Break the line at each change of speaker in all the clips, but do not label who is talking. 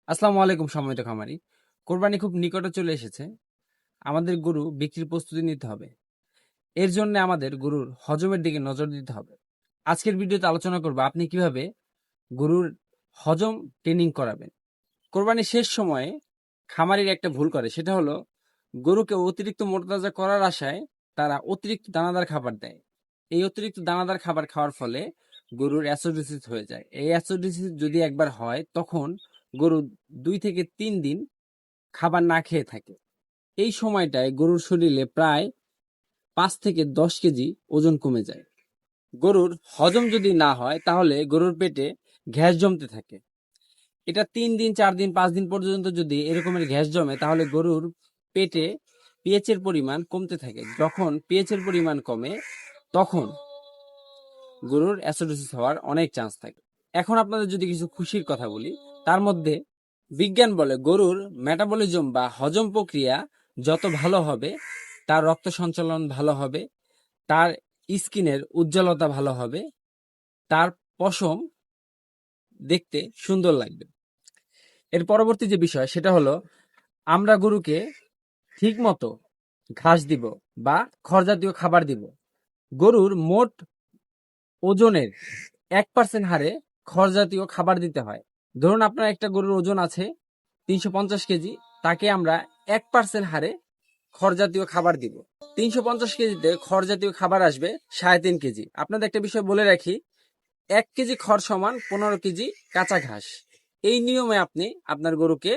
আসসালামু আলাইকুম সম্মানিত খামারি। কোরবানি খুব নিকটে চলে এসেছে। আমাদের গরু বিক্রির প্রস্তুতি নিতে হবে। এর জন্য আমাদের গরুর হজমের দিকে নজর দিতে হবে। আজকের ভিডিওতে আলোচনা করব আপনি কিভাবে গরুর হজম ট্রেনিং করাবেন। কোরবানির শেষ সময়ে খামারির একটা ভুল করে, সেটা হলো গরুকে অতিরিক্ত মোটাতাজা করার আশায় তারা অতিরিক্ত দানাদার খাবার দেয়। এই অতিরিক্ত দানাদার খাবার খাওয়ার ফলে গরুর অ্যাসিডোসিস হয়ে যায়। এই অ্যাসিডোসিস যদি একবার হয় তখন গরু 2 থেকে 3 দিন খাবার না খেয়ে থাকে। এই সময়টায় গরুর শরীরে প্রায় 5 থেকে 10 কেজি ওজন কমে যায়। গরুর হজম যদি না হয় তাহলে গরুর পেটে গ্যাস জমতে থাকে। এটা 3 দিন 4 দিন 5 দিন পর্যন্ত যদি এরকমের গ্যাস জমে তাহলে গরুর পেটে পিএইচ এর পরিমাণ কমতে থাকে। যখন পিএইচ এর পরিমাণ কমে তখন গরুর অ্যাসিডোসিস হওয়ার অনেক চান্স থাকে। এখন আপনাদের যদি কিছু খুশির কথা বলি, তার মধ্যে বিজ্ঞান বলে গরুর মেটাবলিজম বা হজম প্রক্রিয়া যত ভালো হবে তার রক্ত সঞ্চালন ভালো হবে, তার স্কিনের উজ্জ্বলতা ভালো হবে, তার পশম দেখতে সুন্দর লাগবে। এর পরবর্তী যে বিষয় সেটা হলো আমরা গরুকে ঠিক মতো ঘাস দিব বা খড় জাতীয় খাবার দিব। গরুর মোট ওজনের 1% হারে খড় জাতীয় খাবার দিতে হয়। ধরুন আপনার একটা গরুর ওজন আছে 350 কেজি, তাকে আমরা 1% হারে খড় জাতীয় খাবার দিব। 350 কেজিতে খড় জাতীয় খাবার আসবে 3.5 কেজি। আপনাদের একটা বিষয় বলে রাখি, 1 কেজি খড় সমান 15 কেজি কাঁচা ঘাস। এই নিয়মে আপনি আপনার গরুকে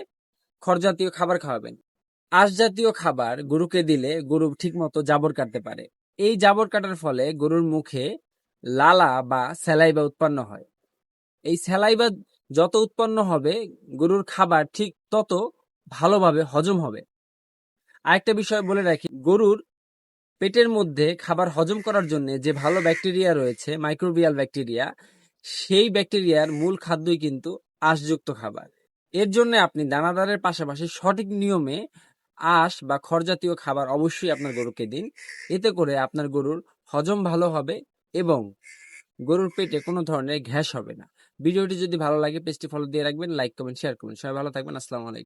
খড় জাতীয় খাবার খাওয়াবেন। আঁশ জাতীয় খাবার গরুকে দিলে গরু ঠিক মতো জাবর কাটতে পারে। এই জাবর কাটার ফলে গরুর মুখে লালা বা স্যালাইভা উৎপন্ন হয়। এই স্যালাইভা যত উৎপন্ন হবে গরুর খাবার ঠিক তত ভালোভাবে হজম হবে। আরেকটা বিষয় বলে রাখি, গরুর পেটের মধ্যে খাবার হজম করার জন্য যে ভালো ব্যাকটেরিয়া রয়েছে, মাইক্রোবিয়াল ব্যাকটেরিয়া, সেই ব্যাকটেরিয়ার মূল খাদ্যই কিন্তু আঁশযুক্ত খাবার। এর জন্য আপনি দানাদারের পাশাপাশি সঠিক নিয়মে আঁশ বা খড় জাতীয় খাবার অবশ্যই আপনার গরুকে দিন। এতে করে আপনার গরুর হজম ভালো হবে এবং গরুর পেটে কোনো ধরনের গ্যাস হবে না। ভিডিওটি যদি ভালো লাগে পেজটি ফলো দিয়ে রাখবেন, লাইক কমেন্ট শেয়ার করবেন। সবাই ভালো থাকবেন। আসসালামু আলাইকুম।